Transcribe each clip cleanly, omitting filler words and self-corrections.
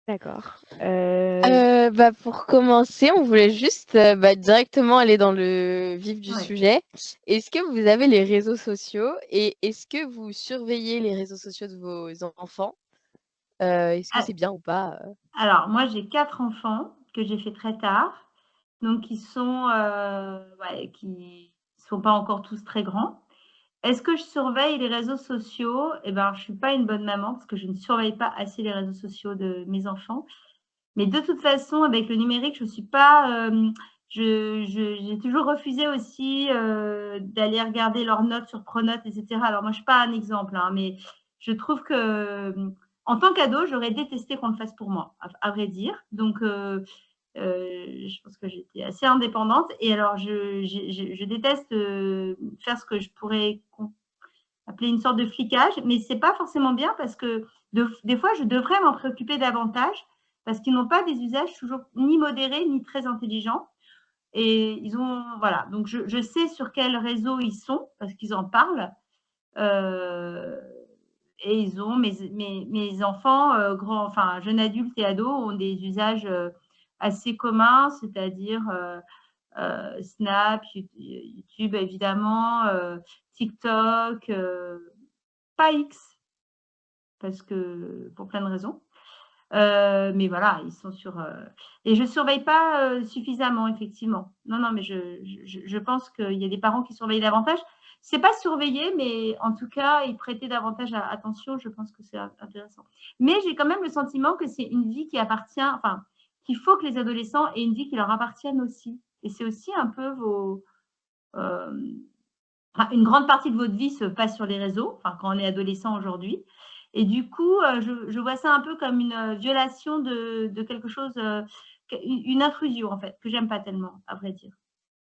D'accord. Pour commencer, on voulait juste directement aller dans le vif du Ouais. sujet. Est-ce que vous avez les réseaux sociaux et est-ce que vous surveillez les réseaux sociaux de vos enfants? Est-ce que A c'est bien ou pas? Alors moi, j'ai 4 enfants que j'ai fait très tard, donc qui sont, ouais, qui sont pas encore tous très grands. Est-ce que je surveille les réseaux sociaux? Eh ben, je suis pas une bonne maman parce que je ne surveille pas assez les réseaux sociaux de mes enfants. Mais de toute façon, avec le numérique, je suis pas, j'ai toujours refusé aussi, d'aller regarder leurs notes sur Pronote et cetera. Alors moi, je suis pas un exemple, hein, mais je trouve que, en tant qu'ado, j'aurais détesté qu'on le fasse pour moi, à vrai dire. Donc je pense que j'étais assez indépendante et alors je déteste, faire ce que je pourrais appeler une sorte de flicage, mais c'est pas forcément bien parce que des fois, je devrais m'en préoccuper davantage parce qu'ils n'ont pas des usages toujours ni modérés ni très intelligents. Et ils ont, voilà, donc je sais sur quel réseau ils sont parce qu'ils en parlent. Euh, et ils ont, mes enfants, enfin, jeunes adultes et ados, ont des usages assez communs, c'est-à-dire Snap, YouTube évidemment, TikTok, pas X, parce que pour plein de raisons. Mais voilà, ils sont sur. Et je ne surveille pas suffisamment, effectivement. Non, non, mais je pense qu'il y a des parents qui surveillent davantage. C'est pas surveiller, mais en tout cas, y prêter davantage attention, je pense que c'est intéressant. Mais j'ai quand même le sentiment que c'est une vie qui appartient, enfin, qu'il faut que les adolescents aient une vie qui leur appartienne aussi. Et c'est aussi un peu euh, une grande partie de votre vie se passe sur les réseaux, enfin, quand on est adolescent aujourd'hui. Et du coup, je vois ça un peu comme une violation de quelque chose, une intrusion en fait, que j'aime pas tellement, à vrai dire.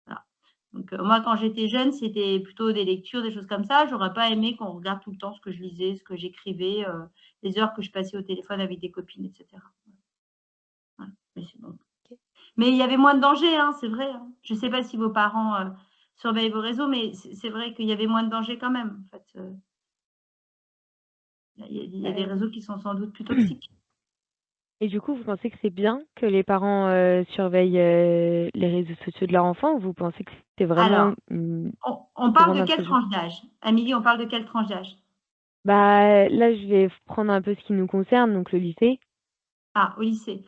Voilà. Donc, moi, quand j'étais jeune, c'était plutôt des lectures, des choses comme ça. J'aurais pas aimé qu'on regarde tout le temps ce que je lisais, ce que j'écrivais, les heures que je passais au téléphone avec des copines, etc. Voilà. Mais c'est bon. OK. Mais il y avait moins de danger, hein, c'est vrai, hein. Je ne sais pas si vos parents surveillent vos réseaux, mais c'est vrai qu'il y avait moins de danger quand même. En fait, il y a des Heu réseaux qui sont sans doute plus toxiques. et du coup, vous pensez que c'est bien que les parents, surveillent, les réseaux sociaux de leur enfant ou vous pensez que c'est vraiment, Alors, on une parle grande de quelle intrusion? tranche d'âge? Amélie, on parle de quelle tranche d'âge? Bah, là, je vais prendre un peu ce qui nous concerne, donc le lycée. Ah, au lycée.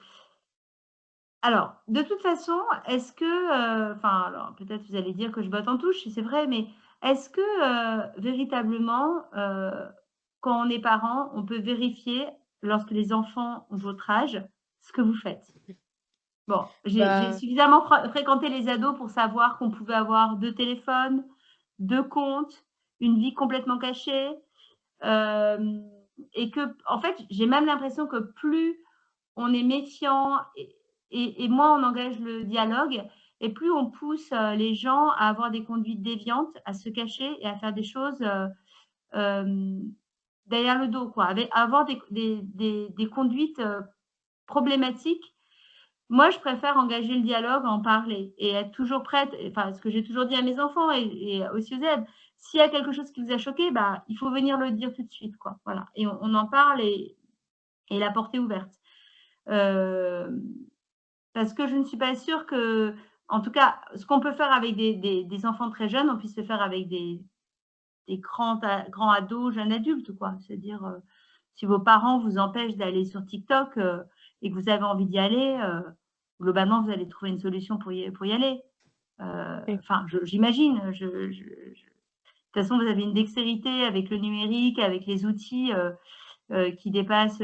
Alors, de toute façon, est-ce que, enfin, alors peut-être vous allez dire que je botte en touche, et c'est vrai, mais est-ce que véritablement, quand on est parent, on peut vérifier, lorsque les enfants ont votre âge, ce que vous faites? Bon, j'ai Bah, suffisamment fréquenté les ados pour savoir qu'on pouvait avoir 2 téléphones, 2 comptes, une vie complètement cachée, hem et que, en fait, j'ai même l'impression que plus on est méfiant et moins on engage le dialogue et plus on pousse, les gens à avoir des conduites déviantes, à se cacher et à faire des choses, hem, derrière le dos, quoi, avec avoir des conduites, problématiques. Moi, je préfère engager le dialogue, en parler et être toujours prête, enfin, ce que j'ai toujours dit à mes enfants et aussi aux élèves, s'il y a quelque chose qui vous a choqué, bah, il faut venir le dire tout de suite, quoi, voilà, et on en parle et la porte est ouverte. Hem, Parce que je ne suis pas sûre que, en tout cas, ce qu'on peut faire avec des enfants très jeunes, on puisse le faire avec des grands ados, jeunes adultes, quoi. C'est-à-dire, si vos parents vous empêchent d'aller sur TikTok, et que vous avez envie d'y aller, globalement, vous allez trouver une solution pour y aller. Oui. Enfin, j'imagine, de toute façon, vous avez une dextérité avec le numérique, avec les outils, qui dépasse,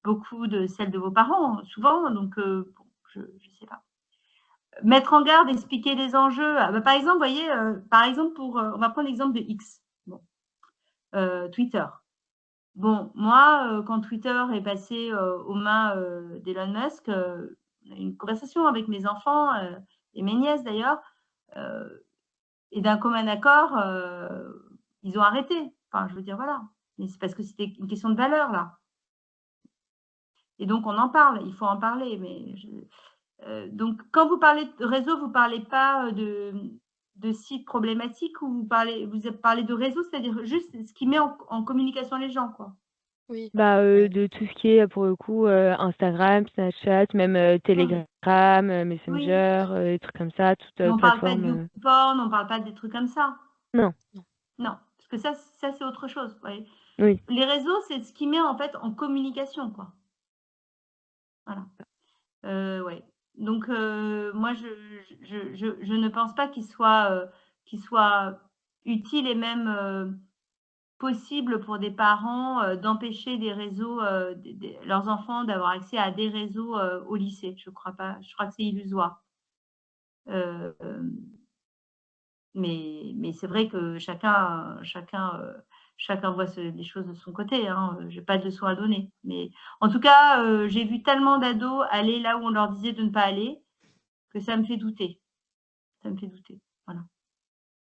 beaucoup de celles de vos parents, souvent, donc bon, je ne sais pas. Mettre en garde, expliquer les enjeux, ah bah, par exemple, vous voyez, par exemple pour, on va prendre l'exemple de X, bon, Twitter. Bon, moi, quand Twitter est passé, aux mains, d'Elon Musk, on a eu une conversation avec mes enfants, et mes nièces d'ailleurs, heu et d'un commun accord, ils ont arrêté. Enfin, je veux dire, voilà. Mais c'est parce que c'était une question de valeur, là. Et donc on en parle, il faut en parler, mais donc quand vous parlez de réseau, vous parlez pas, de sites problématiques ou vous parlez de réseau, c'est-à-dire juste ce qui met en communication les gens, quoi? Oui. Bah, Ouais. de tout ce qui est, pour le coup, Instagram, Snapchat, même, Oui, Telegram, oui. Messenger, des trucs comme ça, toute, Mais on parle pas de plateforme, YouPorn, on parle pas des trucs comme ça. non, Non. Non, parce que ça c'est autre chose, vous voyez? oui. Les réseaux, c'est ce qui met en fait en communication, quoi. Voilà. Ouais. Donc moi je ne pense pas qu'il soit utile et même, possible pour des parents, d'empêcher des réseaux, des leurs enfants d'avoir accès à des réseaux, au lycée. Je crois pas, je crois que c'est illusoire. Hem mais c'est vrai que chacun voit les choses de son côté, hein, j'ai pas de leçon à donner. Mais en tout cas, j'ai vu tellement d'ados aller là où on leur disait de ne pas aller, que ça me fait douter. Ça me fait douter, voilà.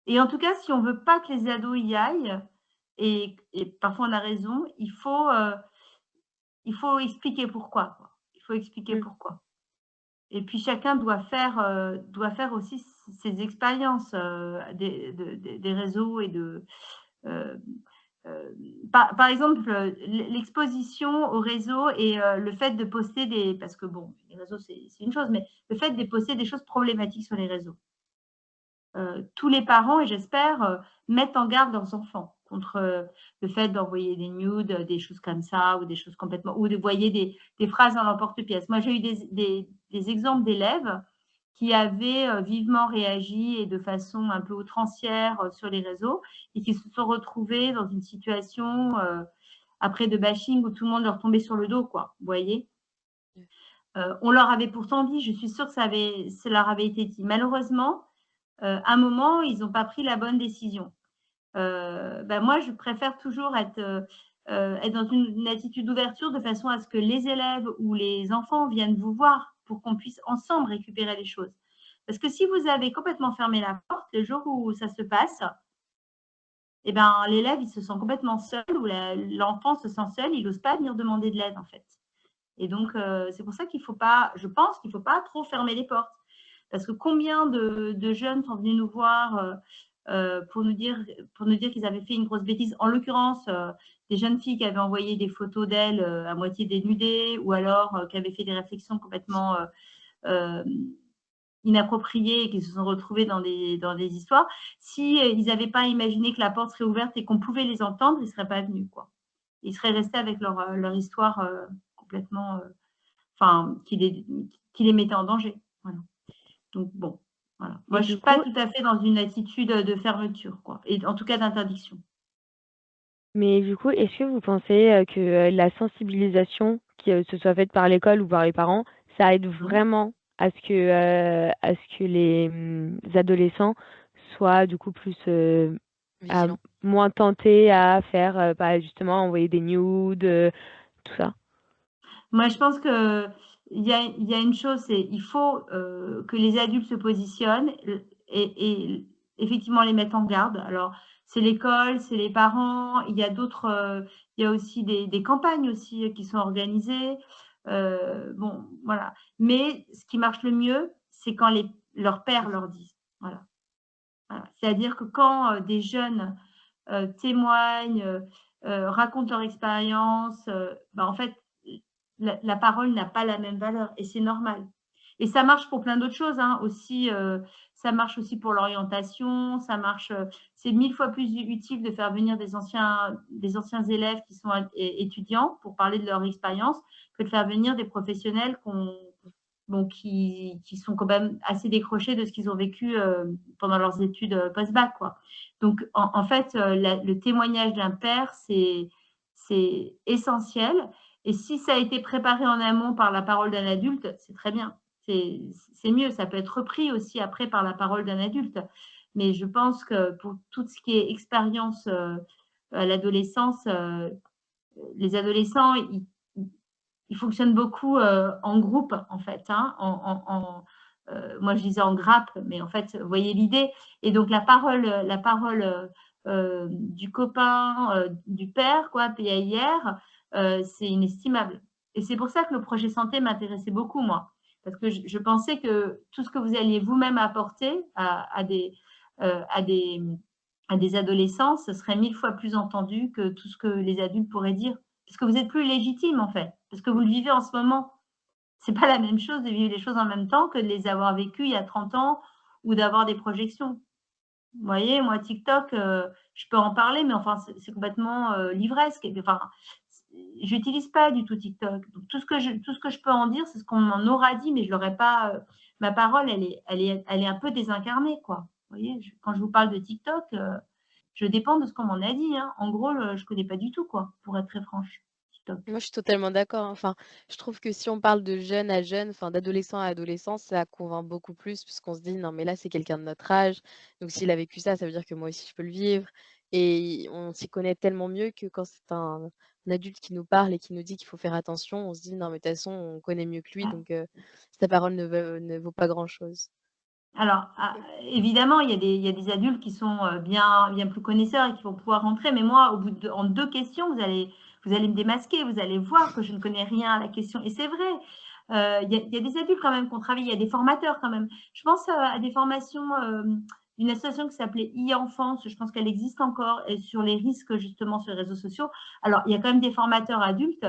Et en tout cas, si on veut pas que les ados y aillent et parfois on a raison, il faut expliquer pourquoi, quoi. Il faut expliquer Mmh. pourquoi. Et puis chacun doit faire aussi ses expériences, des réseaux et heu par exemple, l'exposition aux réseaux et le fait de poster parce que bon, les réseaux, c'est une chose, mais le fait de poster des choses problématiques sur les réseaux. Tous les parents et j'espère, mettent en garde leurs enfants contre, le fait d'envoyer des nudes, des choses comme ça ou des choses complètement ou de voyer des phrases dans l'emporte-pièce. Moi, j'ai eu des exemples d'élèves qui avaient, vivement réagi et de façon un peu outrancière, sur les réseaux et qui se sont retrouvés dans une situation, après de bashing où tout le monde leur tombait sur le dos, quoi, vous voyez? On leur avait pourtant dit, je suis sûre que ça leur avait été dit. Malheureusement, à un moment, ils n'ont pas pris la bonne décision. Bah, moi, je préfère toujours être dans une attitude d'ouverture de façon à ce que les élèves ou les enfants viennent vous voir pour qu'on puisse ensemble récupérer les choses. Parce que si vous avez complètement fermé la porte, le jour où ça se passe, eh ben, l'élève, il se sent complètement seul ou l'enfant se sent seul, il n'ose pas venir demander de l'aide, en fait. Et donc, c'est pour ça qu'il faut pas, je pense qu'il ne faut pas trop fermer les portes. Parce que combien de jeunes sont venus nous voir pour nous dire qu'ils avaient fait une grosse bêtise. En l'occurrence, des jeunes filles qui avaient envoyé des photos d'elles à moitié dénudées ou alors qui avaient fait des réflexions complètement euh, inappropriées et qui se sont retrouvées dans des histoires. Si ils n'avaient pas imaginé que la porte serait ouverte et qu'on pouvait les entendre, ils ne seraient pas venus, quoi. Ils seraient restés avec leur histoire complètement, enfin, qui les mettait en danger. Voilà. Donc bon, voilà. Moi, Et je du suis pas coup tout à fait dans une attitude de fermeture, quoi, et en tout cas d'interdiction. est-ce que vous pensez, que, la sensibilisation, que ce soit faite par l'école ou par les parents, ça aide Mmh. vraiment à ce que les, adolescents soient du coup plus, à Vigilant. moins tentés à faire, bah, justement envoyer des nudes, tout ça? Moi, je pense qu'il y a une chose, c'est il faut, que les adultes se positionnent, et effectivement les mettre en garde. Alors, c'est l'école, c'est les parents, il y a d'autres, il y a aussi des campagnes aussi, qui sont organisées. Bon, voilà. Mais ce qui marche le mieux, c'est quand leurs pères leur disent. Voilà, voilà. C'est-à-dire que quand, des jeunes, témoignent, racontent leur expérience, bah, en fait, la parole n'a pas la même valeur et c'est normal. Et ça marche pour plein d'autres choses, hein, aussi, ça marche aussi pour l'orientation, ça marche, c'est 1000 fois plus utile de faire venir des anciens élèves qui sont étudiants pour parler de leur expérience, que de faire venir des professionnels bon, qui sont quand même assez décrochés de ce qu'ils ont vécu, pendant leurs études, post-bac, quoi. Donc en fait, le témoignage d'un père, c'est essentiel et si ça a été préparé en amont par la parole d'un adulte, c'est très bien. C'est mieux, ça peut être repris aussi après par la parole d'un adulte. Mais je pense que pour tout ce qui est expérience, à l'adolescence, les adolescents, ils fonctionnent beaucoup, en groupe, en fait, hein, moi je disais en grappe, mais en fait, vous voyez l'idée? Et donc la parole, du copain, du père, quoi, PAIR, c'est inestimable. Et c'est pour ça que le projet santé m'intéressait beaucoup, moi, parce que je pensais que tout ce que vous alliez vous-même apporter à des adolescents, ce serait 1000 fois plus entendu que tout ce que les adultes pourraient dire. parce que vous êtes plus légitime, en fait, parce que vous le vivez en ce moment. C'est pas la même chose de vivre les choses en même temps que de les avoir vécues il y a 30 ans ou d'avoir des projections. Vous voyez, moi, TikTok, je peux en parler, mais enfin, c'est complètement livresque. Enfin, j'utilise pas du tout TikTok. Donc, tout ce que je peux en dire, c'est ce qu'on m'en aura dit, mais je l'aurais pas. Ma parole, elle est un peu désincarnée, quoi. Vous voyez, quand je vous parle de TikTok, je dépends de ce qu'on m'en a dit. Hein. En gros, je connais pas du tout, quoi, pour être très franche. TikTok. Moi, je suis totalement d'accord, hein. Enfin, je trouve que si on parle de jeune à jeune, enfin d'adolescent à adolescent, ça convainc beaucoup plus puisqu'on se dit: «Non, mais là, c'est quelqu'un de notre âge, donc s'il a vécu ça, ça veut dire que moi aussi je peux le vivre» et on s'y connaît tellement mieux que quand c'est un adulte qui nous parle et qui nous dit qu'il faut faire attention, on se dit: «Non, mais de toute façon, on connaît mieux que lui, donc sa parole ne vaut pas grand-chose». Alors, évidemment, il y a des adultes qui sont bien plus connaisseurs et qui vont pouvoir rentrer, mais moi, en 2 questions, vous allez me démasquer, vous allez voir que je ne connais rien à la question. Et c'est vrai, il y a des adultes quand même qui ont travaillé, il y a des formateurs quand même. Je pense à des formations d'une association qui s'appelait e-enfance, je pense qu'elle existe encore, et sur les risques justement sur les réseaux sociaux. Alors, il y a quand même des formateurs adultes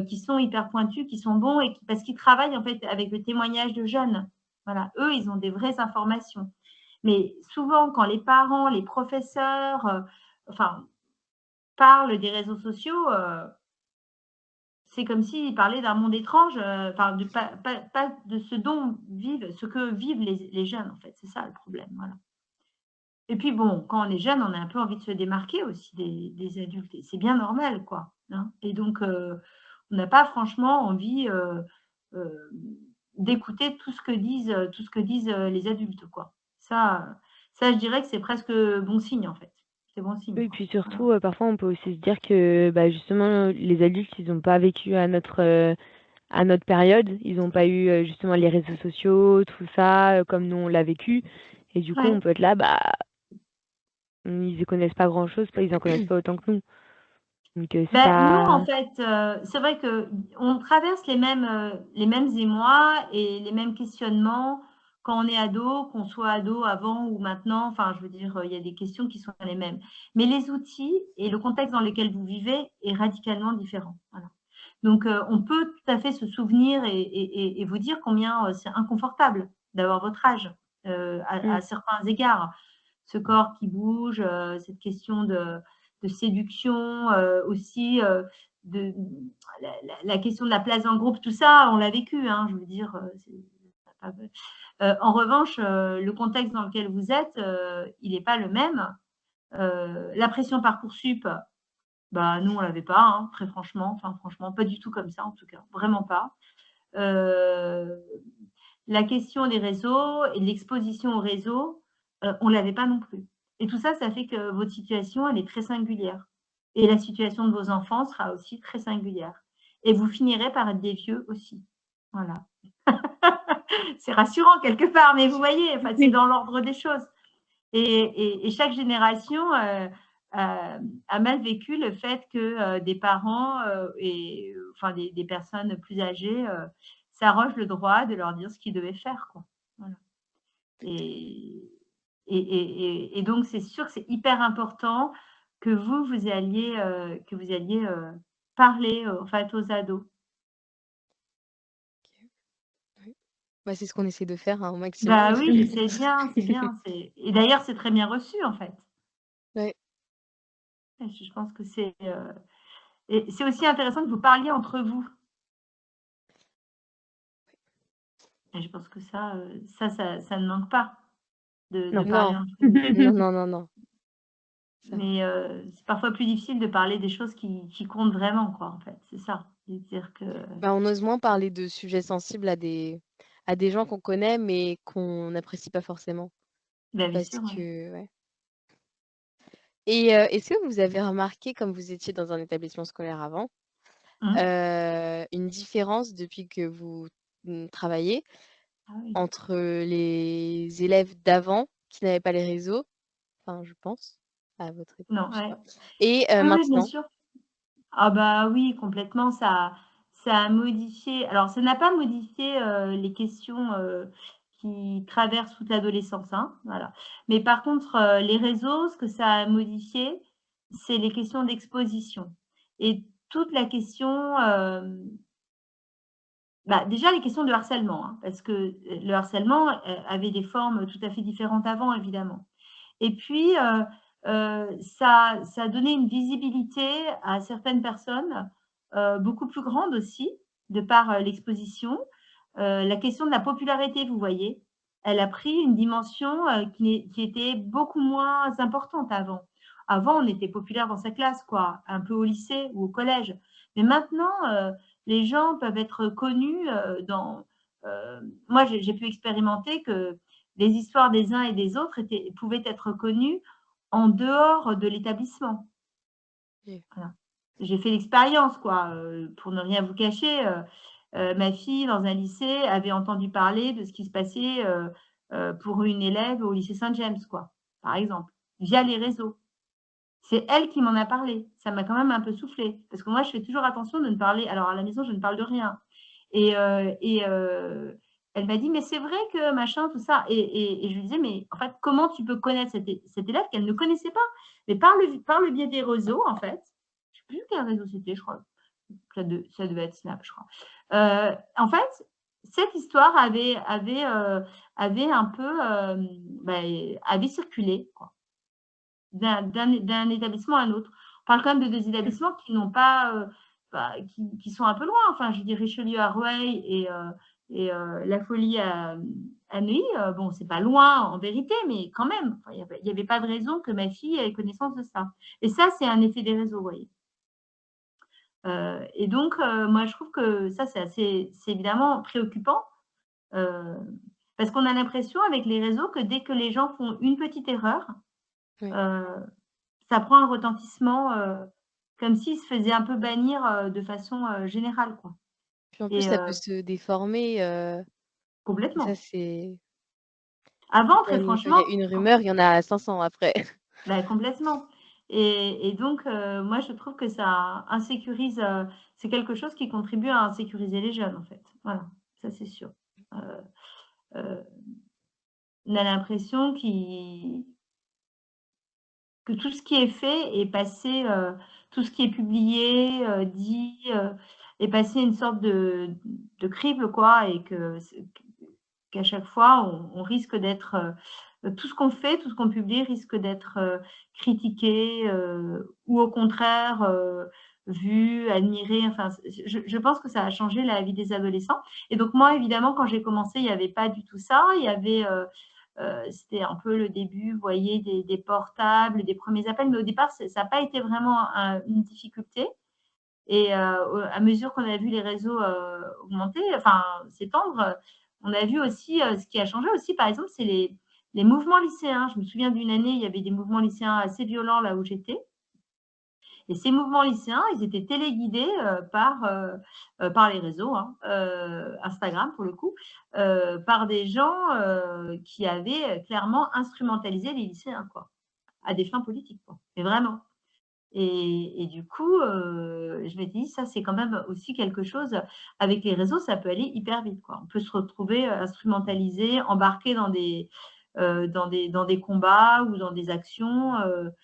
qui sont hyper pointus, qui sont bons, parce qu'ils travaillent en fait avec le témoignage de jeunes. Voilà, eux, ils ont des vraies informations. Mais souvent, quand les parents, les professeurs, enfin, parlent des réseaux sociaux, c'est comme s'ils parlaient d'un monde étrange, enfin, pas de ce que vivent les jeunes, en fait. C'est ça le problème, voilà. Et puis bon, quand on est jeune, on a un peu envie de se démarquer aussi des adultes. Et c'est bien normal, quoi. Hein. Et donc, on n'a pas franchement envie euh, d'écouter tout ce que disent les adultes, quoi. Ça, je dirais que c'est presque bon signe, en fait. C'est bon signe, Oui, et quoi. puis Voilà. surtout, parfois, on peut aussi se dire que, bah, justement, les adultes, ils n'ont pas vécu à notre période. Ils n'ont pas eu, justement les réseaux sociaux, tout ça, comme nous on l'a vécu. Et du coup, on Ouais. peut être là, bah, ils y connaissent pas grand-chose, ils en connaissent pas autant que nous. Donc c'est Ben, nous, pas en fait, c'est vrai qu'on traverse les mêmes émois et les mêmes questionnements quand on est ado, qu'on soit ado avant ou maintenant. Enfin, je veux dire, il y a des questions qui sont les mêmes. Mais les outils et le contexte dans lequel vous vivez est radicalement différent. Voilà. Donc, on peut tout à fait se souvenir et vous dire combien c'est inconfortable d'avoir votre âge mmh. à certains égards. Ce corps qui bouge, cette question de séduction aussi, de la question de la place dans le groupe, tout ça, on l'a vécu, hein, je veux dire. En revanche, le contexte dans lequel vous êtes, il n'est pas le même. La pression Parcoursup, bah, nous, on l'avait pas, hein, très franchement. Enfin, franchement, pas du tout comme ça, en tout cas, vraiment pas. La question des réseaux et de l'exposition aux réseaux, on l'avait pas non plus. Et tout ça, ça fait que votre situation, elle est très singulière. Et la situation de vos enfants sera aussi très singulière. Et vous finirez par être des vieux aussi. Voilà. C'est rassurant quelque part, mais vous voyez, enfin, c'est Oui. dans l'ordre des choses. Et chaque génération a mal vécu le fait que des parents et enfin des personnes plus âgées s'arrogent le droit de leur dire ce qu'ils devaient faire, quoi. Voilà. Et, et donc c'est sûr que c'est hyper important que que vous alliez parler en fait aux ados. Oui. Bah, c'est ce qu'on essaie de faire, hein, au maximum. Bah oui, c'est bien, c'est bien. Et d'ailleurs, c'est très bien reçu en fait. Ouais. Je pense que et c'est aussi intéressant que vous parliez entre vous. Et je pense que ça ne manque pas de Non. parler Non. entre vous. Non, non, non, non. Ça Mais c'est parfois plus difficile de parler des choses qui comptent vraiment, quoi, en fait. C'est ça. C'est-à-dire que bah, on ose moins parler de sujets sensibles à des gens qu'on connaît, mais qu'on n'apprécie pas forcément. bah, bien Parce sûr, ouais. que ouais. Et est-ce que vous avez remarqué, comme vous étiez dans un établissement scolaire avant, Mmh. une différence depuis que vous, travaillez Ah oui. entre les élèves d'avant qui n'avaient pas les réseaux, enfin je pense, à votre époque, Non, je sais ouais. pas, et Oui, oui, bien maintenant? sûr. Ah bah, oui, complètement, ça a modifié alors ça n'a pas modifié, les questions, qui traversent toute l'adolescence, hein, voilà. Mais par contre, les réseaux, ce que ça a modifié, c'est les questions d'exposition et toute la question, déjà les questions de harcèlement, hein, parce que, le harcèlement, avait des formes tout à fait différentes avant, évidemment. Et puis, ça a donné une visibilité à certaines personnes, beaucoup plus grande aussi, de par, l'exposition. La question de la popularité, vous voyez? Elle a pris une dimension, qui était beaucoup moins importante avant. Avant, on était populaire dans sa classe, quoi, un peu au lycée ou au collège. Mais maintenant, les gens peuvent être connus, moi, j'ai pu expérimenter que les histoires des uns et des autres pouvaient être connues en dehors de l'établissement. OK. Voilà. J'ai fait l'expérience quoi, pour ne rien vous cacher, ma fille dans un lycée avait entendu parler de ce qui se passait, pour une élève au lycée Saint-James quoi, par exemple, via les réseaux. C'est elle qui m'en a parlé. Ça m'a quand même un peu soufflé, parce que moi je fais toujours attention de ne parler alors à la maison je ne parle de rien et elle m'a dit: «Mais c'est vrai que machin tout ça» et je lui disais: «Mais en fait comment tu peux connaître cet élève qu'elle ne connaissait pas?» Mais par le biais des réseaux en fait, je sais plus quel réseau c'était, je crois, ça devait être Snap, je crois. En fait, cette histoire avait un peu, avait circulé quoi, d'un établissement à un autre. On parle quand même de 2 établissements qui n'ont pas, qui sont un peu loin. Enfin, je veux dire Richelieu à Rueil et La Folie à Neuilly, bon, c'est pas loin en vérité, mais quand même, enfin, il y avait pas de raison que ma fille ait connaissance de ça et ça, c'est un effet des réseaux, vous voyez? Et donc moi, je trouve que ça, c'est évidemment préoccupant, heu, parce qu'on a l'impression avec les réseaux que dès que les gens font une petite erreur, Oui. heu ça prend un retentissement, comme s'il se faisait un peu bannir, de façon, générale, quoi Puis en plus, et ça peut se déformer, et ça, complètement. c'est Avant, quand très il y franchement, a une rumeur, il y en a 500 après. complètement et donc moi, je trouve que ça insécurise, c'est quelque chose qui contribue à insécuriser les jeunes, en fait. Voilà, ça, c'est sûr. Heu heu, on a l'impression que tout ce qui est fait est passé, tout ce qui est publié, dit, est passé une sorte de crible quoi et qu'à chaque fois on risque d'être, tout ce qu'on fait, tout ce qu'on publie risque d'être, critiqué, ou au contraire, vu, admiré, enfin je pense que ça a changé la vie des adolescents et donc moi évidemment quand j'ai commencé, il y avait pas du tout ça. Il y avait, c'était un peu le début, vous voyez, des portables, des premiers appels, mais au départ, ça a pas été vraiment une difficulté et à mesure qu'on a vu les réseaux, augmenter, enfin s'étendre, on a vu aussi, ce qui a changé aussi, par exemple, c'est les mouvements lycéens. Je me souviens d'une année, il y avait des mouvements lycéens assez violents là où j'étais et ces mouvements lycéens, ils étaient téléguidés, par les réseaux, hein, Instagram pour le coup, par des gens, qui avaient, clairement instrumentalisé les lycéens, quoi, à des fins politiques, quoi, mais vraiment et du coup, je m'étais dit: «Ça, c'est quand même aussi quelque chose» avec les réseaux, ça peut aller hyper vite, quoi. On peut se retrouver, instrumentalisé, embarqué dans des combats ou dans des actions, heu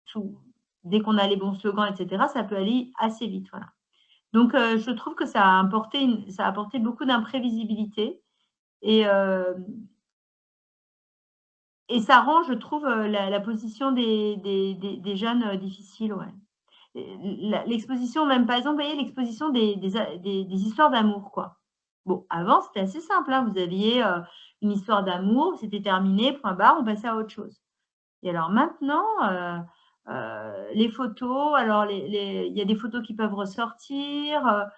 tout dès qu'on a les bons slogans et cetera, ça peut aller assez vite, voilà. Donc je trouve que ça a apporté beaucoup d'imprévisibilité et hem et ça rend, je trouve, la position des jeunes, difficile, ouais. L'exposition même, par exemple, vous voyez l'exposition des histoires d'amour, quoi. Bon, avant, c'était assez simple, hein, vous aviez, une histoire d'amour, c'était terminé, point barre, on passait à autre chose. Et alors maintenant, les photos, alors il y a des photos qui peuvent ressortir,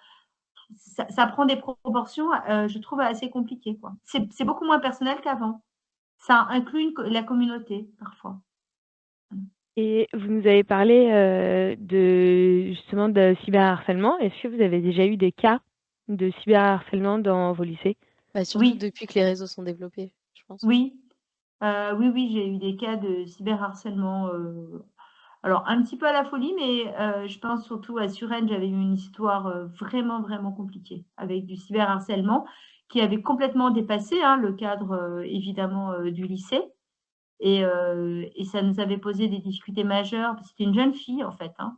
ça prend des proportions, je trouve assez compliquées, quoi. C'est beaucoup moins personnel qu'avant. Ça inclut la communauté, parfois. Mmh. Et vous nous avez parlé, de justement de cyberharcèlement. Est-ce que vous avez déjà eu des cas de cyberharcèlement dans vos lycées? Bah, surtout Oui, depuis que les réseaux sont développés, je pense. oui, oui, oui, j'ai eu des cas de cyberharcèlement, alors un petit peu à la folie, mais je pense surtout à Suresnes, j'avais eu une histoire, vraiment, vraiment compliquée avec du cyberharcèlement qui avait complètement dépassé, hein, le cadre, évidemment, du lycée et ça nous avait posé des difficultés majeures. C'était une jeune fille, en fait, hein,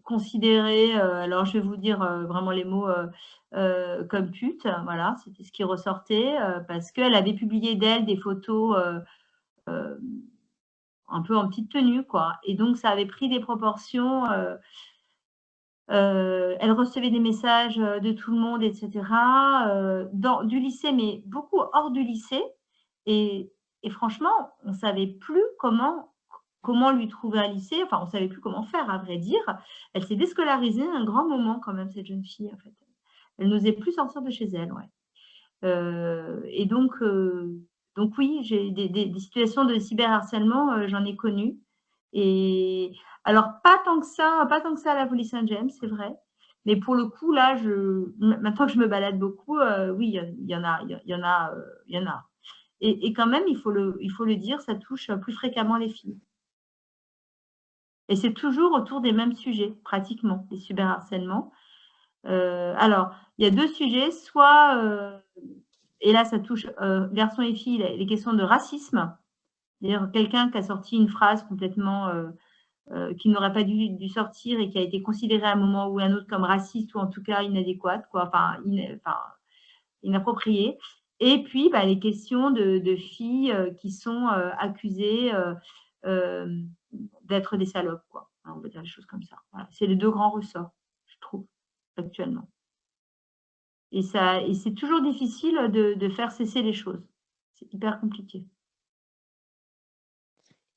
considérée, alors je vais vous dire, vraiment les mots, comme pute, voilà, c'était ce qui ressortait, parce qu'elle avait publié d'elle des photos, heu, un peu en petite tenue, quoi, et donc ça avait pris des proportions, elle recevait des messages, de tout le monde et cetera, dans du lycée, mais beaucoup hors du lycée, et franchement, on savait plus comment lui trouver un lycée, enfin, on savait plus comment faire, à vrai dire. Elle s'est déscolarisée un grand moment quand même, cette jeune fille, en fait. Elle n'osait plus sortir de chez elle, ouais. Et donc oui, j'ai des situations de cyberharcèlement, j'en ai connues, et alors pas tant que ça à la police Saint-James, c'est vrai, mais pour le coup là, maintenant que je me balade beaucoup, oui, il y en a il y en a, il y en a, et quand même il faut le dire, ça touche, plus fréquemment les filles, et c'est toujours autour des mêmes sujets pratiquement, les cyberharcèlements. Alors il y a 2 sujets, soit, et là, ça touche, garçons et filles, les questions de racisme. C'est-à-dire quelqu'un qui a sorti une phrase complètement, qui n'aurait pas dû sortir et qui a été considérée à un moment ou à un autre comme raciste, ou en tout cas inadéquate, quoi, enfin inappropriée. Et puis, bah, les questions de filles, qui sont, accusées, d'être des salopes, quoi. Hein, on va dire les choses comme ça. Voilà, c'est les 2 grands ressorts, je trouve, actuellement. Et c'est toujours difficile de faire cesser les choses. C'est hyper compliqué.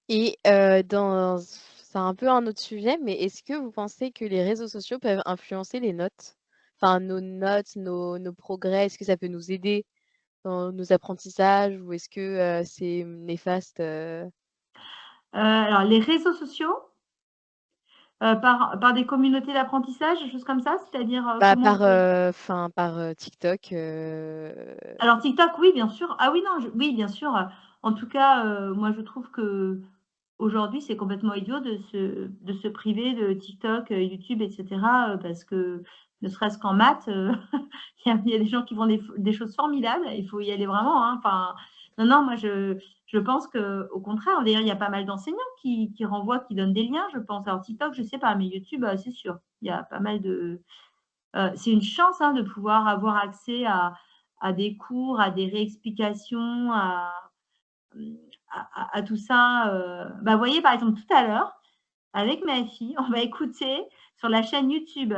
Et c'est un peu un autre sujet, mais est-ce que vous pensez que les réseaux sociaux peuvent influencer les notes? Enfin, nos notes, nos progrès, est-ce que ça peut nous aider dans nos apprentissages ou est-ce que, c'est néfaste, Alors les réseaux sociaux, par des communautés d'apprentissage, des choses comme ça? C'est-à-dire, bah, comment vous voulez? enfin, par, TikTok, Alors TikTok, oui, bien sûr. Ah oui, non, oui, bien sûr, en tout cas, moi je trouve qu'aujourd'hui, c'est complètement idiot de se priver de TikTok, YouTube et cetera, parce que ne serait-ce qu'en maths, il y a des gens qui font des choses formidables, il faut y aller vraiment, hein. Enfin, non, non, moi je pense qu'au contraire, d'ailleurs, il y a pas mal d'enseignants qui renvoient, qui donnent des liens, je pense. Alors TikTok, je sais pas, mais YouTube, c'est sûr. Il y a pas mal de c'est une chance, hein, de pouvoir avoir accès à des cours, à des réexplications, mmh, à tout ça, bah, vous voyez, par exemple, tout à l'heure, avec ma fille, on va écouter sur la chaîne YouTube,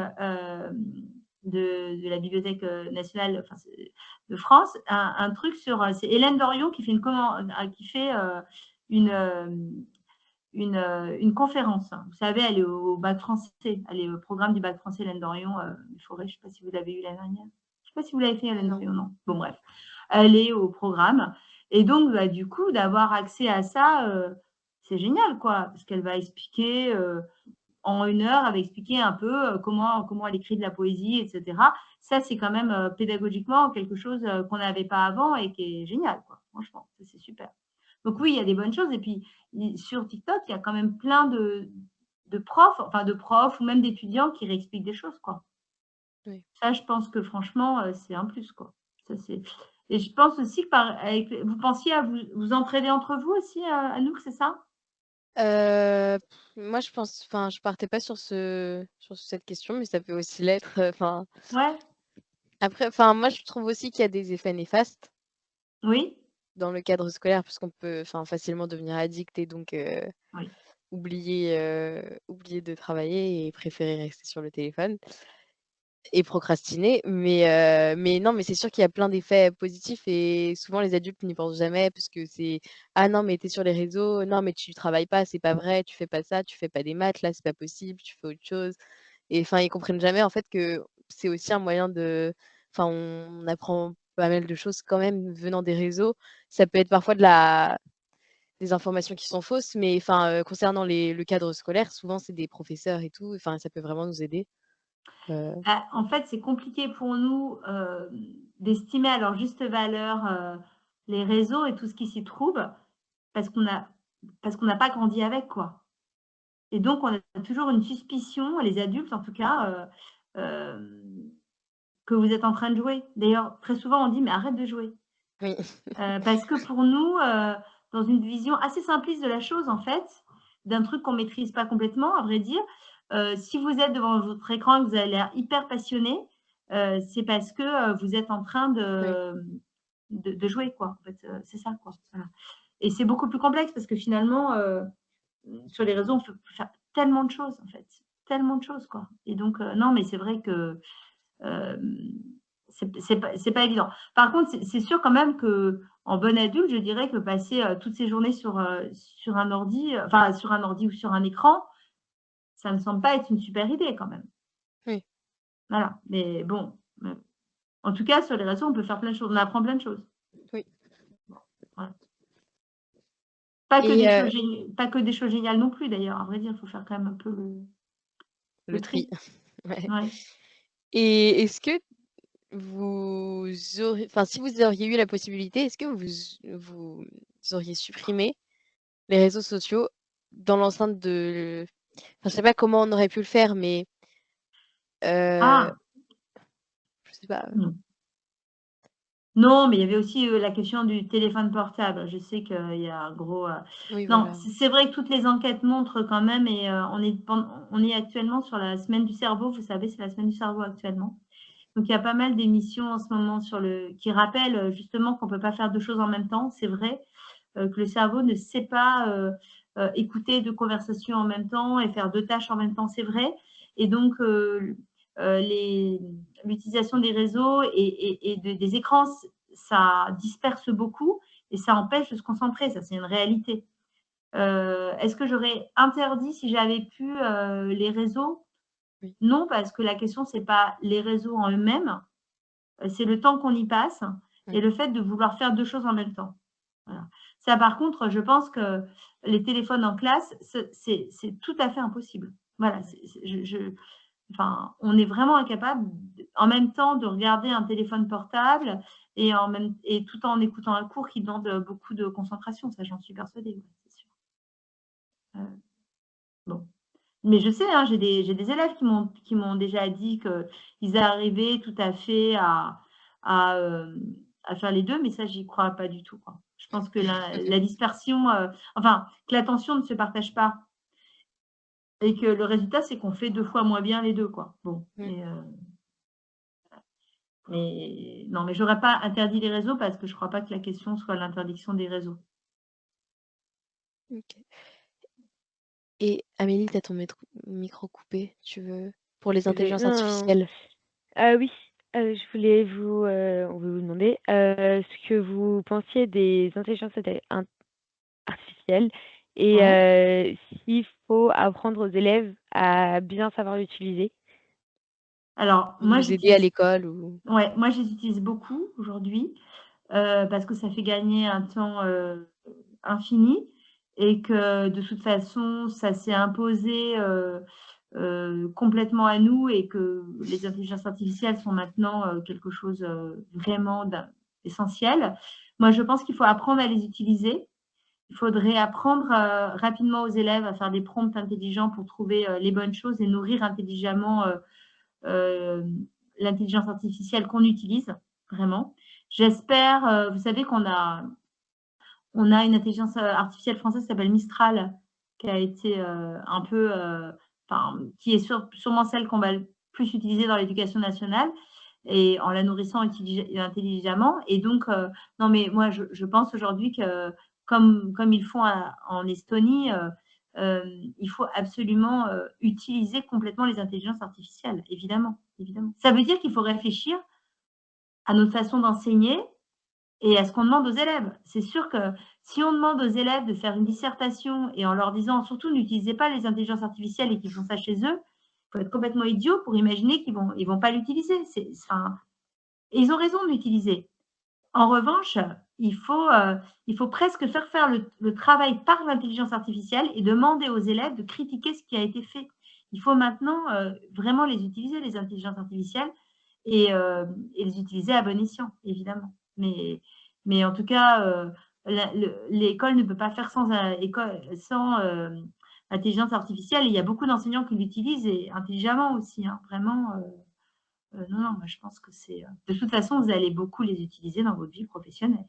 de la Bibliothèque, nationale, enfin, c'est de France, un truc sur, c'est Hélène Dorion qui fait une, une conférence. Vous savez, elle est au bac français, elle est au programme du bac français, Hélène Dorion, Forêt, je ne sais pas si vous l'avez eu l'année dernière? Je ne sais pas si vous l'avez fait, Hélène non. Dorion, non? Bon bref, elle est au programme, et donc bah, du coup, d'avoir accès à ça, c'est génial, quoi, parce qu'elle va expliquer, en 1 heure, elle va expliquer un peu, comment elle écrit de la poésie et cetera. Ça, c'est quand même, pédagogiquement quelque chose, qu'on n'avait pas avant et qui est génial, quoi, franchement, ça c'est super. Donc oui, il y a des bonnes choses, et puis sur TikTok, il y a quand même plein de profs ou même d'étudiants qui réexpliquent des choses, quoi. Oui. Ça, je pense que franchement, c'est un plus, quoi. Ça, c'est Et je pense aussi que vous pensiez à vous entraider entre vous aussi, Anouk, c'est ça? Moi, je partais pas sur cette question, mais ça peut aussi l'être, enfin, Ouais? après, enfin, moi, je trouve aussi qu'il y a des effets néfastes Oui? dans le cadre scolaire puisqu'on peut, enfin, facilement devenir addict et donc Oui. oublier de travailler et préférer rester sur le téléphone et procrastiner. Mais non, mais c'est sûr qu'il y a plein d'effets positifs et souvent les adultes n'y pensent jamais parce que c'est: «Ah non, mais tu es sur les réseaux, non, mais tu travailles pas, c'est pas vrai, tu fais pas ça, tu fais pas des maths, là, c'est pas possible, tu fais autre chose». Et enfin, ils comprennent jamais en fait que c'est aussi un moyen de, enfin, on apprend pas mal de choses quand même venant des réseaux. Ça peut être parfois des informations qui sont fausses, mais enfin, concernant le cadre scolaire, souvent c'est des professeurs et tout, enfin, ça peut vraiment nous aider. Heu, Bah, en fait, c'est compliqué pour nous, d'estimer à leur juste valeur, les réseaux et tout ce qui s'y trouve, parce qu'on n'a pas grandi avec, quoi. Et donc on a toujours une suspicion, les adultes en tout cas, hem, que vous êtes en train de jouer. D'ailleurs, très souvent on dit: «Mais arrête de jouer». oui. Parce que pour nous, dans une vision assez simpliste de la chose, en fait, d'un truc qu'on maîtrise pas complètement, à vrai dire, Si vous êtes devant votre écran et que vous avez l'air hyper passionné, c'est parce que, vous êtes en train Oui. de jouer, quoi. En fait, c'est ça, quoi. Voilà. Et c'est beaucoup plus complexe parce que finalement, sur les réseaux, on peut faire tellement de choses, en fait. Tellement de choses, quoi. Et donc, non, mais c'est vrai que, hem, c'est pas évident. Par contre, c'est sûr quand même qu'en bon adulte, je dirais que passer, toutes ces journées sur un ordi, enfin sur un ordi ou sur un écran, ça me semble pas être une super idée quand même. Oui. Voilà, mais bon, en tout cas sur les réseaux, on peut faire plein de choses, on apprend plein de choses. Oui. Bon, voilà. Et Pas que des choses géniales non plus d'ailleurs, à vrai dire, il faut faire quand même un peu le le tri. tri. Ouais. Ouais. Et est-ce que vous aurez enfin, si vous auriez eu la possibilité, est-ce que vous auriez supprimé les réseaux sociaux dans l'enceinte de enfin, je sais pas comment on aurait pu le faire, mais heu, Ah! je sais pas, Non. Non, mais il y avait aussi, la question du téléphone portable. Je sais qu'il y a un gros, oui, non, voilà. c'est vrai que toutes les enquêtes montrent quand même et on est actuellement sur la semaine du cerveau, vous savez, c'est la semaine du cerveau actuellement. Donc il y a pas mal d'émissions en ce moment qui rappellent, justement qu'on ne peut pas faire 2 choses en même temps. C'est vrai, que le cerveau ne sait pas, écouter 2 conversations en même temps et faire 2 tâches en même temps, c'est vrai. Et donc les l'utilisation des réseaux et des écrans, ça disperse beaucoup et ça empêche de se concentrer, ça, c'est une réalité. Est-ce que j'aurais interdit si j'avais pu, les réseaux? Oui. Non, parce que la question, c'est pas les réseaux en eux-mêmes, c'est le temps qu'on y passe et Mmh. le fait de vouloir faire 2 choses en même temps. Voilà. Ça, par contre, je pense que les téléphones en classe, c'est tout à fait impossible. Voilà, enfin, on est vraiment incapable en même temps de regarder un téléphone portable et tout en écoutant un cours qui demande, beaucoup de concentration. Ça, j'en suis persuadée, ouais, c'est sûr. Bon. Mais je sais, hein, j'ai des élèves qui m'ont déjà dit qu'ils arrivaient tout à fait à faire les 2, mais ça, j'y crois pas du tout, quoi. Je pense que la dispersion, enfin, que l'attention ne se partage pas et que le résultat, c'est qu'on fait 2 fois moins bien les 2, quoi. Bon, Mmh. mais non, mais j'aurais pas interdit les réseaux parce que je crois pas que la question soit l'interdiction des réseaux. OK. Et Amélie, tu as ton micro coupé, tu veux pour les Désolée. intelligences Non, non. artificielles? Oui, je voulais vous demander, ce que vous pensiez des intelligences artificielles et Ouais. s'il faut apprendre aux élèves à bien savoir l'utiliser? Alors Pour nous aider à l'école ou moi, je les utilise beaucoup aujourd'hui. Parce que ça fait gagner un temps, infini et que de toute façon, ça s'est imposé, complètement à nous et que les intelligences artificielles sont maintenant, quelque chose, vraiment d'essentiel. Moi, je pense qu'il faut apprendre à les utiliser. Il faudrait apprendre, rapidement aux élèves à faire des prompts intelligents pour trouver, les bonnes choses et nourrir intelligemment, l'intelligence artificielle qu'on utilise, vraiment. J'espère, vous savez qu'on a une intelligence, artificielle française qui s'appelle Mistral, qui a été, un peu, enfin, qui est sûrement celle qu'on va le plus utiliser dans l'éducation nationale et en la nourrissant intelligemment et donc non mais moi je pense aujourd'hui que comme ils font en Estonie, il faut absolument, utiliser complètement les intelligences artificielles, évidemment, évidemment. Ça veut dire qu'il faut réfléchir à notre façon d'enseigner et à ce qu'on demande aux élèves. C'est sûr que si on demande aux élèves de faire une dissertation et en leur disant surtout n'utilisez pas les intelligences artificielles et qu'ils font ça chez eux, il faut être complètement idiot pour imaginer qu'ils vont pas l'utiliser. Enfin, et ils ont raison de l'utiliser. En revanche, il faut presque faire le travail par l'intelligence artificielle et demander aux élèves de critiquer ce qui a été fait. Il faut maintenant vraiment les utiliser, les intelligences artificielles, et les utiliser à bon escient, évidemment. Mais en tout cas, l'école ne peut pas faire sans intelligence artificielle. Et il y a beaucoup d'enseignants qui l'utilisent et intelligemment aussi, hein, vraiment. Non, non, moi je pense que de toute façon, vous allez beaucoup les utiliser dans votre vie professionnelle.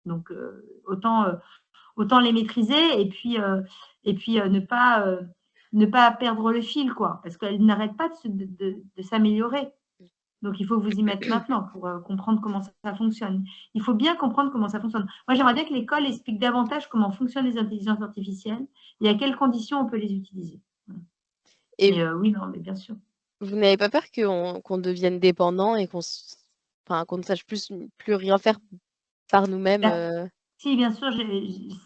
Donc autant les maîtriser et puis ne ne pas perdre le fil, quoi, parce qu'elle n'arrête pas de s'améliorer. Donc, il faut vous y mettre maintenant pour comprendre comment ça fonctionne. Il faut bien comprendre comment ça fonctionne. Moi, j'aimerais bien que l'école explique davantage comment fonctionnent les intelligences artificielles et à quelles conditions on peut les utiliser. Voilà. Et Mais oui, non, mais bien sûr. vous n'avez pas peur qu'on devienne dépendant et qu'on ne sache plus rien faire par nous-mêmes Bah, si, bien sûr,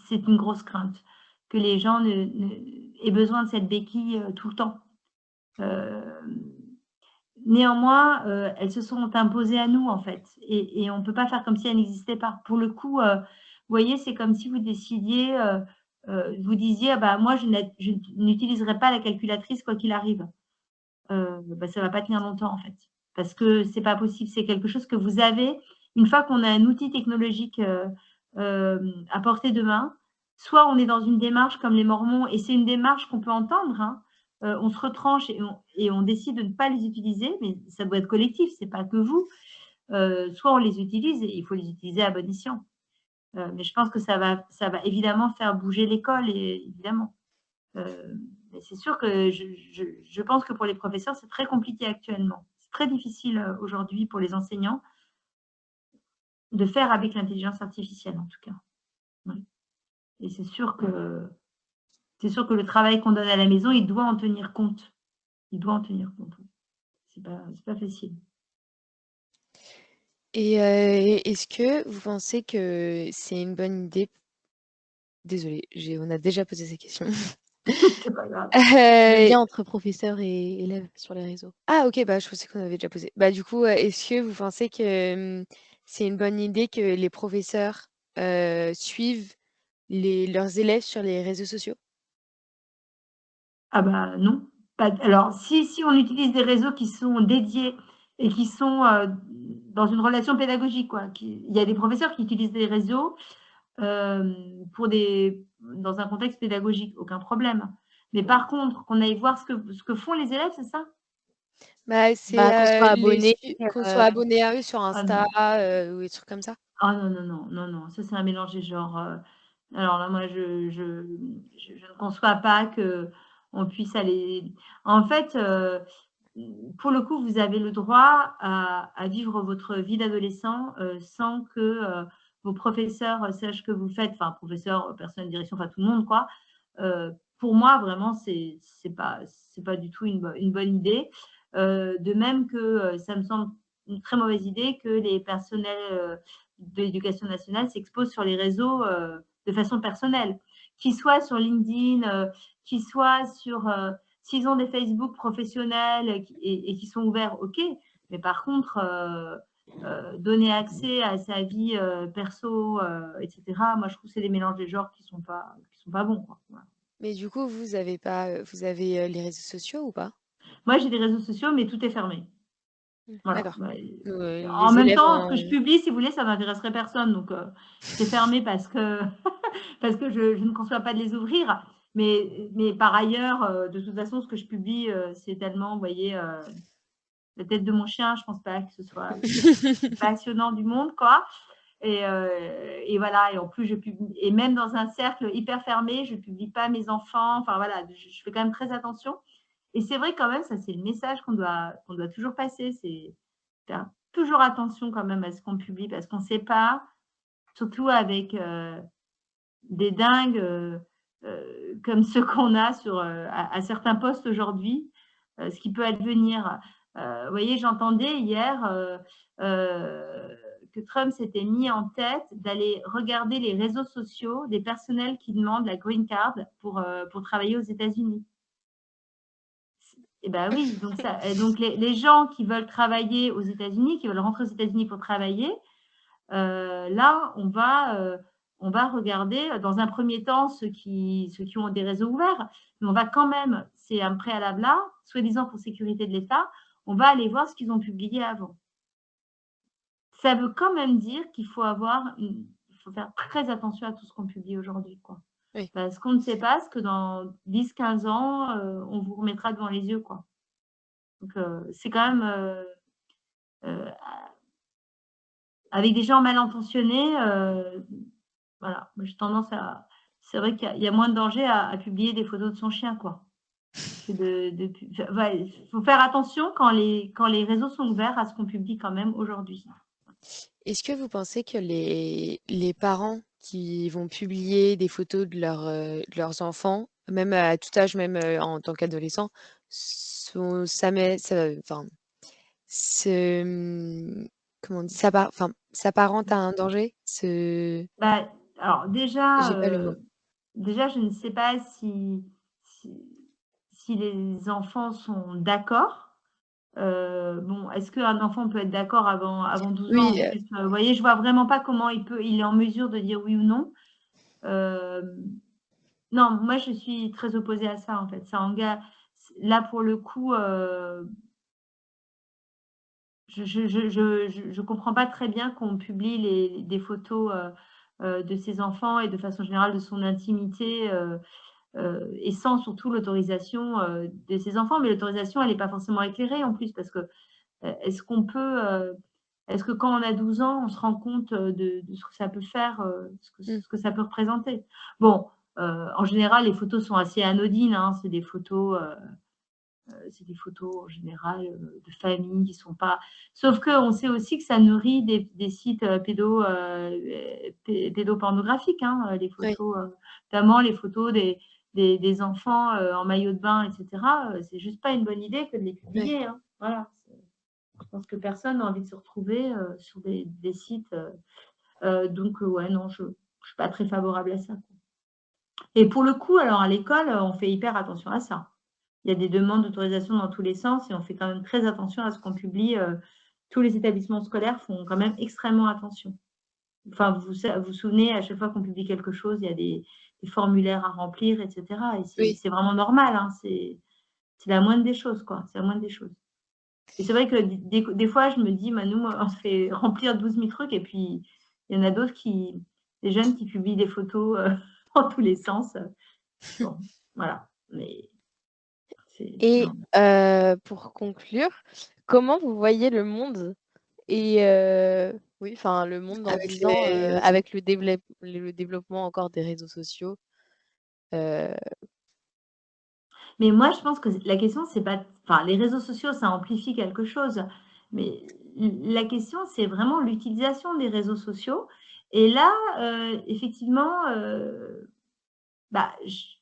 c'est une grosse crainte que les gens aient besoin de cette béquille tout le temps. Néanmoins, elles se sont imposées à nous, en fait, et on ne peut pas faire comme si elles n'existaient pas. Pour le coup, vous voyez, c'est comme si vous décidiez, vous disiez: «Ah bah, moi, je n'utiliserai pas la calculatrice quoi qu'il arrive». Bah, ça va pas tenir longtemps, en fait, parce que c'est pas possible. C'est quelque chose que vous avez une fois qu'on a un outil technologique, à portée de main, soit on est dans une démarche comme les mormons et c'est une démarche qu'on peut entendre, hein. On se retranche et on décide de ne pas les utiliser, mais ça doit être collectif, c'est pas que vous. Soit on les utilise et il faut les utiliser à bon escient. Mais je pense que ça va évidemment faire bouger l'école et évidemment. Mais c'est sûr que je pense que pour les professeurs, c'est très compliqué actuellement. C'est très difficile, aujourd'hui pour les enseignants de faire avec l'intelligence artificielle, en tout cas. Oui, et c'est sûr que le travail qu'on donne à la maison, il doit en tenir compte. Il doit en tenir compte, oui. C'est pas facile. Et est-ce que vous pensez que c'est une bonne idée désolée, on a déjà posé ces questions. C'est pas grave. Le Heu, lien entre professeurs et élèves sur les réseaux. Ah OK, bah, je pensais qu'on avait déjà posé. Bah, du coup, est-ce que vous pensez que, c'est une bonne idée que les professeurs, suivent leurs élèves sur les réseaux sociaux? Ah bah, non. Pas alors si on utilise des réseaux qui sont dédiés et qui sont, dans une relation pédagogique, quoi, il y a des professeurs qui utilisent des réseaux, pour dans un contexte pédagogique, aucun problème. Mais par contre, qu'on aille voir ce que font les élèves, c'est ça? Bah, bah, qu'on soit abonné à eux sur Ah Insta, non. ou des trucs comme ça? Ah non, non, non, non, non, ça c'est un mélange des genres, alors là, moi je ne conçois pas qu'on puisse aller en fait, pour le coup, vous avez le droit à vivre votre vie d'adolescent, sans que, vos professeurs, sachent que vous faites, enfin professeurs, personnels de direction, enfin tout le monde quoi. Pour moi vraiment c'est pas du tout une bonne idée. De même que, ça me semble une très mauvaise idée que les personnels, de l'éducation nationale s'exposent sur les réseaux, de façon personnelle. Qu'ils soient sur LinkedIn, qu'ils soient sur, s'ils ont des Facebook professionnels et qui sont ouverts, OK. Mais par contre, donner accès à sa vie, perso, et cetera, moi je trouve que c'est des mélanges des genres qui sont pas bons, quoi. Voilà. Mais du coup, vous avez pas, vous avez, les réseaux sociaux ou pas? Moi j'ai des réseaux sociaux, mais tout est fermé. Voilà, D'accord. ouais, en Les même élèves temps, ce que je ont publie, si vous voulez, ça n'intéresserait personne, donc c'est fermé parce que parce que je ne conçois pas de les ouvrir. Mais par ailleurs, de toute façon, ce que je publie, c'est tellement, vous voyez, la tête de mon chien, je pense pas que ce soit le truc le plus passionnant du monde, quoi. Et voilà, et en plus, je publie, et même dans un cercle hyper fermé, je publie pas mes enfants. Enfin voilà, je fais quand même très attention. Et c'est vrai quand même, ça c'est le message qu'on doit toujours passer, c'est faire toujours attention quand même à ce qu'on publie parce qu'on ne sait pas, surtout avec, des dingues, comme ceux qu'on a à certains postes aujourd'hui, ce qui peut advenir. Vous voyez, j'entendais hier, que Trump s'était mis en tête d'aller regarder les réseaux sociaux des personnels qui demandent la green card pour travailler aux États-Unis. Et bah, oui, donc ça et donc les gens qui veulent travailler aux États-Unis, qui veulent rentrer aux États-Unis pour travailler, là, on va regarder, dans un premier temps ceux qui ont des réseaux ouverts, mais on va quand même, c'est un préalable là, soi-disant pour sécurité de l'État, on va aller voir ce qu'ils ont publié avant. Ça veut quand même dire qu'il faut faire très attention à tout ce qu'on publie aujourd'hui, quoi. oui. Parce qu'on ne sait pas ce que dans 10-15 ans, on vous remettra devant les yeux, quoi. Donc c'est quand même, heu, avec des gens mal intentionnés, voilà, moi j'ai tendance à c'est vrai qu'il y a moins de danger à publier des photos de son chien, quoi. que ouais, faut faire attention quand les réseaux sont ouverts à ce qu'on publie quand même aujourd'hui. Est-ce que vous pensez que les parents qui vont publier des photos de leurs enfants, même à tout âge, même, en tant qu'adolescents, sont ça met ça enfin, se, comment on dit? S'apparente à un danger? Bah, alors J'ai pas le mot. déjà, je ne sais pas si si les enfants sont d'accord. Bon, est-ce qu'un enfant peut être d'accord avant 12 ans? Oui, En plus, vous voyez, je vois vraiment pas comment il est en mesure de dire oui ou non. Non, moi, je suis très opposée à ça, en fait. Ça enga Là, pour le coup, je comprends pas très bien qu'on publie des photos, de ses enfants et de façon générale de son intimité, et sans surtout l'autorisation, de ses enfants. Mais l'autorisation, elle est pas forcément éclairée en plus parce que, est-ce que quand on a 12 ans, on se rend compte, de ce que ça peut faire, mmh, ce que ça peut représenter? Bon, en général, les photos sont assez anodines, hein. C'est des photos en général, de famille qui sont pas, sauf qu'on sait aussi que ça nourrit des sites, pédopornographiques, hein, les oui, photos, notamment les photos des enfants, en maillot de bain et cetera, c'est juste pas une bonne idée que de les oui. publier, hein. Voilà, je pense que personne n'a envie de se retrouver, sur des sites, donc ouais, non, je suis pas très favorable à ça, quoi. Et pour le coup, alors à l'école, on fait hyper attention à ça. Il y a des demandes d'autorisation dans tous les sens et on fait quand même très attention à ce qu'on publie, tous les établissements scolaires font quand même extrêmement attention. Enfin, vous souvenez, à chaque fois qu'on publie quelque chose, il y a des formulaires à remplir et cetera et c'est Oui. c'est vraiment normal, hein, c'est la moindre des choses, quoi, c'est la moindre des choses. Et c'est vrai que des fois, je me dis: «Bah, nous, on se fait remplir 12 000 trucs» et puis il y en a d'autres des jeunes qui publient des photos, dans tous les sens, bon, voilà, mais c'est Et normal. pour conclure, comment vous voyez le monde et oui, enfin le monde dans Avec 10 ans, les avec le développement encore des réseaux sociaux? Heu, Mais moi, je pense que la question, c'est pas, enfin, les réseaux sociaux, ça amplifie quelque chose, mais la question, c'est vraiment l'utilisation des réseaux sociaux et là, effectivement, bah,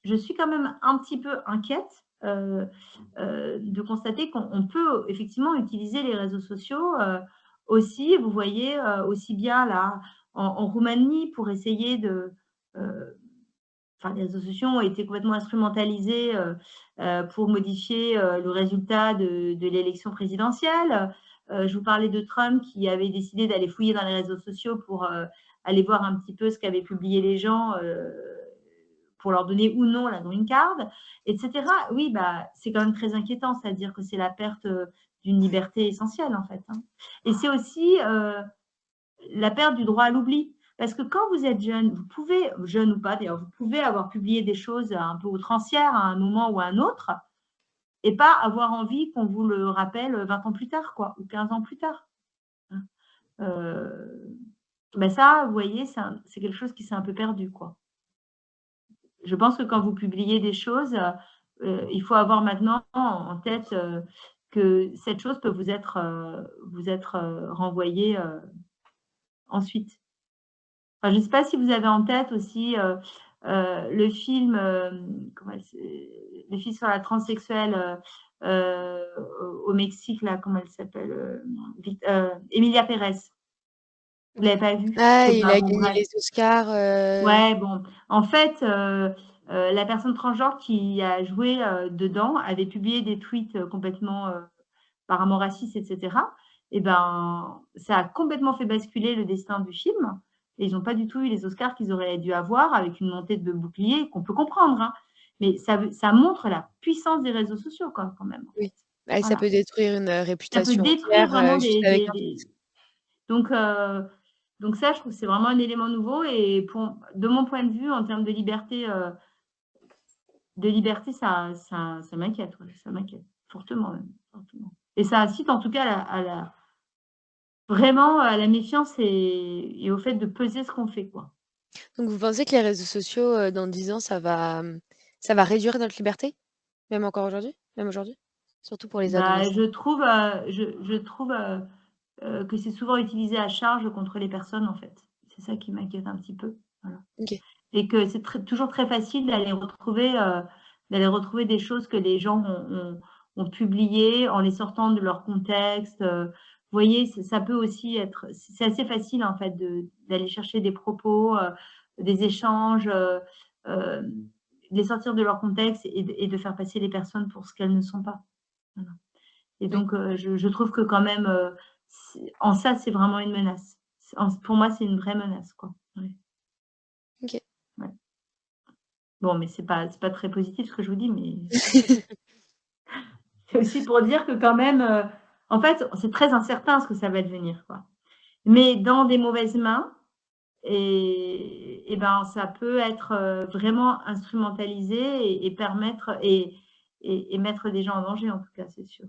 je suis quand même un petit peu inquiète, de constater qu'on peut effectivement utiliser les réseaux sociaux, aussi, vous voyez, aussi bien là, en Roumanie pour essayer heu enfin, les réseaux sociaux ont été complètement instrumentalisés, pour modifier, le résultat de l'élection présidentielle. Je vous parlais de Trump qui avait décidé d'aller fouiller dans les réseaux sociaux pour, aller voir un petit peu ce qu'avaient publié les gens, pour leur donner ou non la green card et cetera. Oui, bah, c'est quand même très inquiétant, c'est-à-dire que c'est la perte, d'une liberté essentielle, en fait, hein, et c'est aussi, la perte du droit à l'oubli. Parce que quand vous êtes jeune, vous pouvez, jeune ou pas d'ailleurs, vous pouvez avoir publié des choses un peu outrancières à un moment ou à un autre et pas avoir envie qu'on vous le rappelle 20 ans plus tard, quoi, ou 15 ans plus tard, hein. Bah ça, vous voyez, c'est quelque chose qui s'est un peu perdu, quoi. Je pense que quand vous publiez des choses, il faut avoir maintenant en tête, que cette chose peut vous être renvoyée, ensuite. Enfin, je ne sais pas si vous avez en tête aussi, le film, le film sur la transsexuelle, au Mexique là, comment elle s'appelle? Emilia Pérez. Vous l'avez pas vu? Je ah, sais il pas, a bon gagné bref. les Oscars, Ouais, bon, en fait, la personne transgenre qui a joué, dedans avait publié des tweets, complètement, apparemment racistes et cetera et ben, ça a complètement fait basculer le destin du film et ils n'ont pas du tout eu les Oscars qu'ils auraient dû avoir avec une montée de boucliers qu'on peut comprendre, hein. Mais ça montre la puissance des réseaux sociaux quoi, quand même, en oui. fait. Bah, ça Voilà. peut détruire une, Ça peut réputation détruire entière, vraiment juste avec un tweet. donc heu, donc ça, je trouve que c'est vraiment un élément nouveau et de mon point de vue, en termes de liberté, ça m'inquiète, ouais, ça m'inquiète fortement même, fortement et ça incite en tout cas à la vraiment à la méfiance et au fait de peser ce qu'on fait, quoi. Donc vous pensez que les réseaux sociaux, dans 10 ans, ça va réduire notre liberté? Même encore aujourd'hui? Même aujourd'hui? Surtout pour les Bah, adolescents? je trouve que c'est souvent utilisé à charge contre les personnes, en fait. C'est ça qui m'inquiète un petit peu, voilà. OK. Et que c'est toujours très facile d'aller retrouver des choses que les gens ont publiées en les sortant de leur contexte. Vous voyez, ça peut aussi être, c'est assez facile en fait d'aller chercher des propos, des échanges, euh, de les sortir de leur contexte et de faire passer les personnes pour ce qu'elles ne sont pas. Voilà. Et Oui. donc, je trouve que quand même, en ça, c'est vraiment une menace. Pour moi, c'est une vraie menace, quoi. Ouais, OK. ouais. Bon, mais c'est pas très positif ce que je vous dis, mais c'est aussi pour dire que quand même, en fait, c'est très incertain ce que ça va devenir, quoi. Mais dans des mauvaises mains et ben, ça peut être, vraiment instrumentalisé et permettre et mettre des gens en danger, en tout cas, c'est sûr.